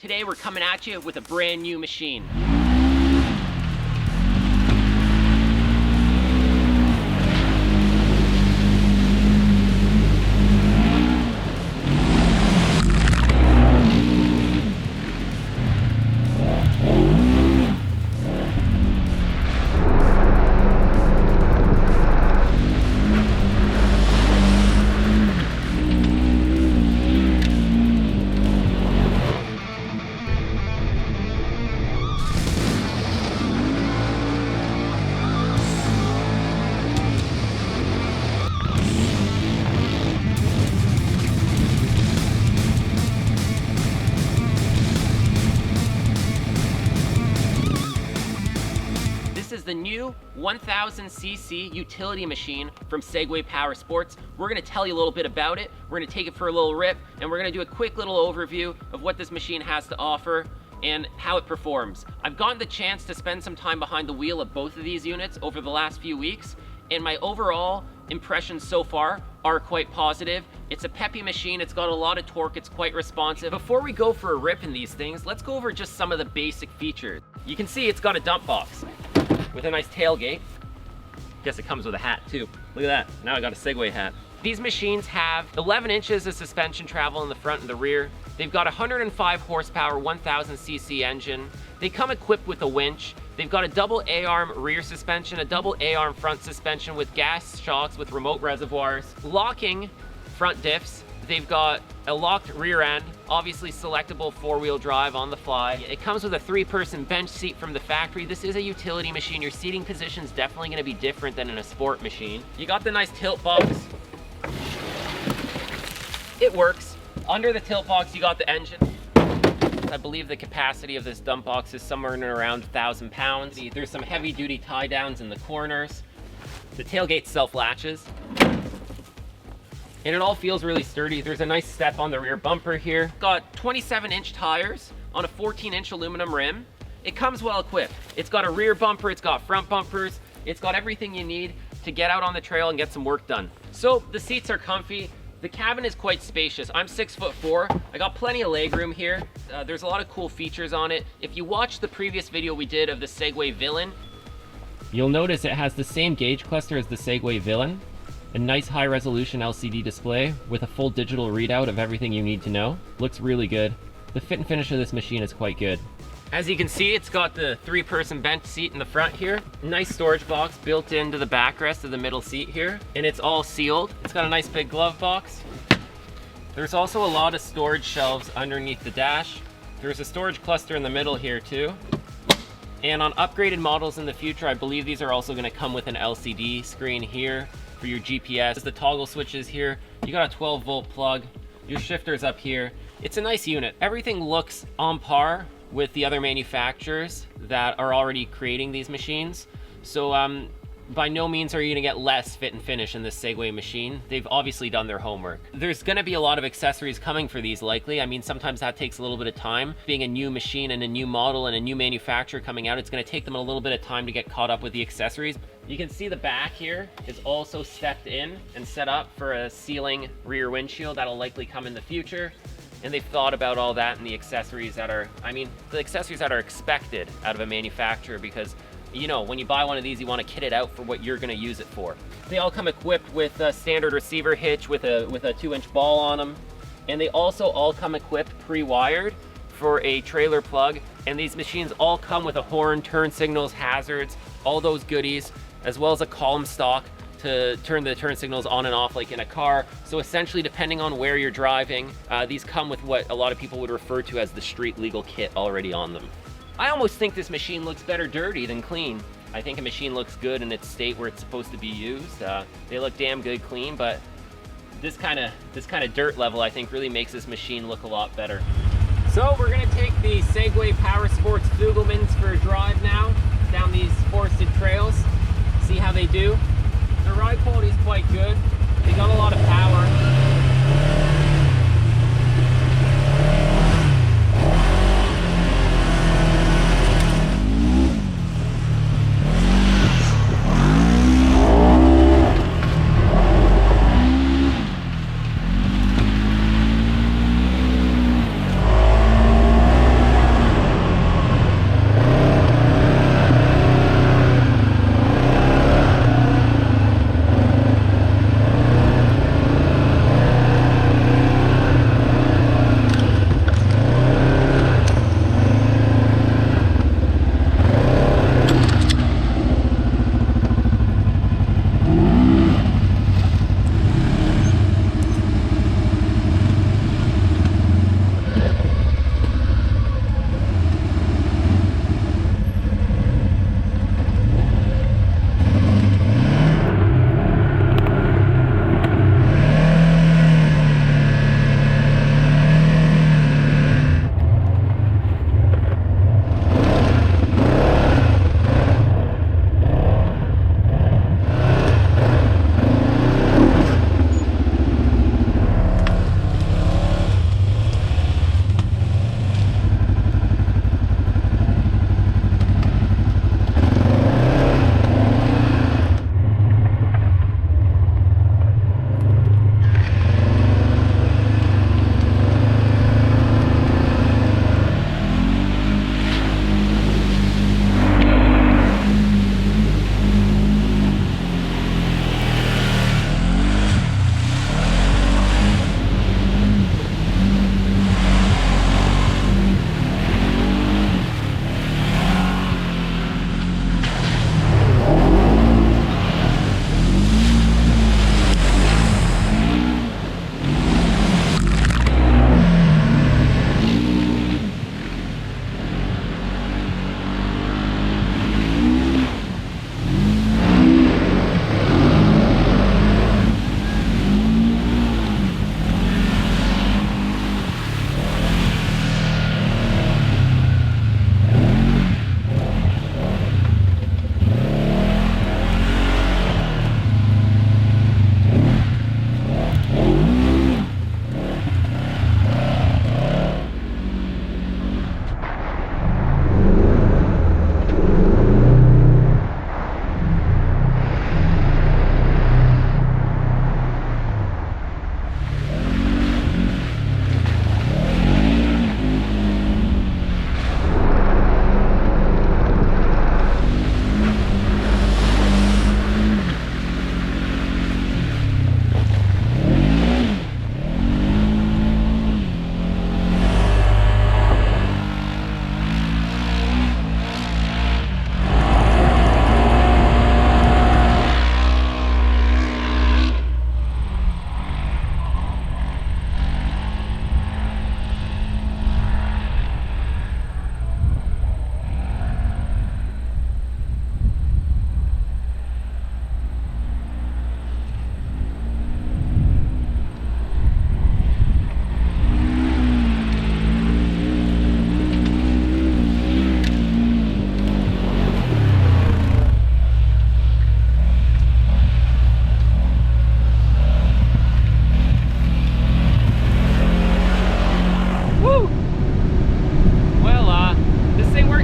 Today we're coming at you with a brand new machine. The new 1000cc utility machine from Segway Powersports. We're going to tell you a little bit about it. We're going to take it for a little rip, and we're going to do a quick little overview of what this machine has to offer and how it performs. I've gotten the chance to spend some time behind the wheel of both of these units over the last few weeks, and my overall impressions so far are quite positive. It's a peppy machine, it's got a lot of torque, it's quite responsive. Before we go for a rip in these things, let's go over just some of the basic features. You can see it's got a dump box with a nice tailgate. Guess it comes with a hat too. Look at that, now I got a Segway hat. These machines have 11 inches of suspension travel in the front and the rear. They've got a 105 horsepower, 1000cc engine. They come equipped with a winch. They've got a double A-arm rear suspension, a double A-arm front suspension with gas shocks with remote reservoirs, locking front diffs. They've got a locked rear end, obviously selectable four-wheel drive on the fly. It comes with a 3-person bench seat from the factory. This is a utility machine. Your seating position is definitely going to be different than in a sport machine. You got the nice tilt box. It works. Under the tilt box, you got the engine. I believe the capacity of this dump box is somewhere in around 1,000 pounds. There's some heavy-duty tie-downs in the corners. The tailgate self-latches. And it all feels really sturdy. There's a nice step on the rear bumper here. Got 27-inch tires on a 14-inch aluminum rim. It comes well equipped. It's got a rear bumper, it's got front bumpers, it's got everything you need to get out on the trail and get some work done. So the seats are comfy. The cabin is quite spacious. I'm 6'4". I got plenty of legroom here. There's a lot of cool features on it. If you watch the previous video we did of the Segway Villain, you'll notice it has the same gauge cluster as the Segway Villain. A nice high-resolution LCD display with a full digital readout of everything you need to know. Looks really good. The fit and finish of this machine is quite good. As you can see, it's got the 3-person bench seat in the front here. Nice storage box built into the backrest of the middle seat here. And it's all sealed. It's got a nice big glove box. There's also a lot of storage shelves underneath the dash. There's a storage cluster in the middle here too. And on upgraded models in the future, I believe these are also going to come with an LCD screen here for your GPS. The toggle switches here. You got a 12-volt plug. Your shifter's up here. It's a nice unit. Everything looks on par with the other manufacturers that are already creating these machines. So by no means are you gonna get less fit and finish in this Segway machine. They've obviously done their homework. There's gonna be a lot of accessories coming for these likely. I mean, sometimes that takes a little bit of time. Being a new machine and a new model and a new manufacturer coming out, it's gonna take them a little bit of time to get caught up with the accessories. You can see the back here is also stepped in and set up for a ceiling rear windshield that'll likely come in the future. And they've thought about all that and the accessories that are, the accessories that are expected out of a manufacturer, because you know, when you buy one of these, you want to kit it out for what you're going to use it for. They all come equipped with a standard receiver hitch with a 2-inch ball on them. And they also all come equipped pre-wired for a trailer plug. And these machines all come with a horn, turn signals, hazards, all those goodies, as well as a column stalk to turn the turn signals on and off like in a car. So essentially, depending on where you're driving, these come with what a lot of people would refer to as the street legal kit already on them. I almost think this machine looks better dirty than clean. I think a machine looks good in its state where it's supposed to be used. They look damn good clean, but this kind of dirt level I think really makes this machine look a lot better. So we're gonna take the Segway Powersports Fuglemans for a drive now down these forested trails, see how they do. The ride quality is quite good. They got a lot of power.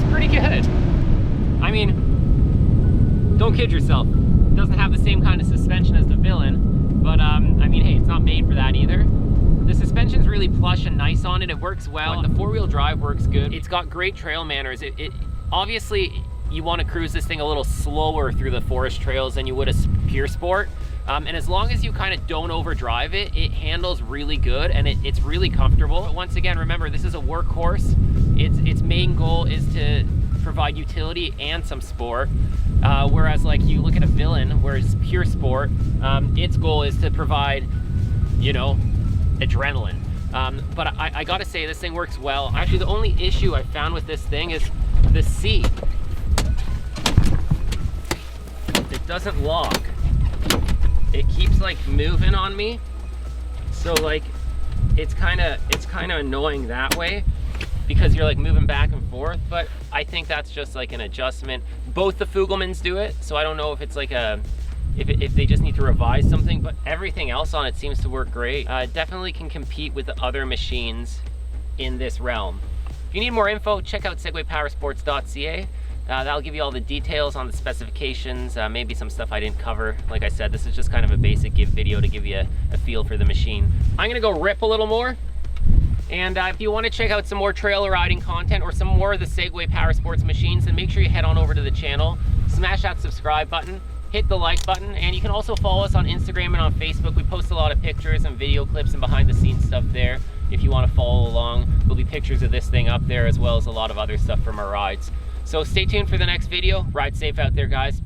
car's pretty good. I mean, don't kid yourself. It doesn't have the same kind of suspension as the Villain, but I mean, hey, it's not made for that either. The suspension's really plush and nice on it. It works well. The four-wheel drive works good. It's got great trail manners. It obviously, you want to cruise this thing a little slower through the forest trails than you would a pure sport. And as long as you kind of don't overdrive it, it handles really good and it's really comfortable. But once again, remember, this is a workhorse. Its main goal is to provide utility and some sport. Whereas like you look at a Villain, where it's pure sport, its goal is to provide, you know, adrenaline. But I gotta say, this thing works well. Actually, the only issue I found with this thing is the seat. It doesn't lock. It keeps like moving on me. So like, it's kind of annoying that way because you're like moving back and forth, but I think that's just like an adjustment. Both the Fuglemans do it, so I don't know if it's like if they just need to revise something, but everything else on it seems to work great. Definitely can compete with the other machines in this realm. If you need more info, check out segwaypowersports.ca. That'll give you all the details on the specifications, maybe some stuff I didn't cover. Like I said, this is just kind of a basic video to give you a feel for the machine. I'm gonna go rip a little more. And if you want to check out some more trail riding content or some more of the Segway Powersports machines, then make sure you head on over to the channel, smash that subscribe button, hit the like button, and you can also follow us on Instagram and on Facebook. We post a lot of pictures and video clips and behind the scenes stuff there. If you want to follow along, there'll be pictures of this thing up there as well as a lot of other stuff from our rides. So stay tuned for the next video. Ride safe out there, guys.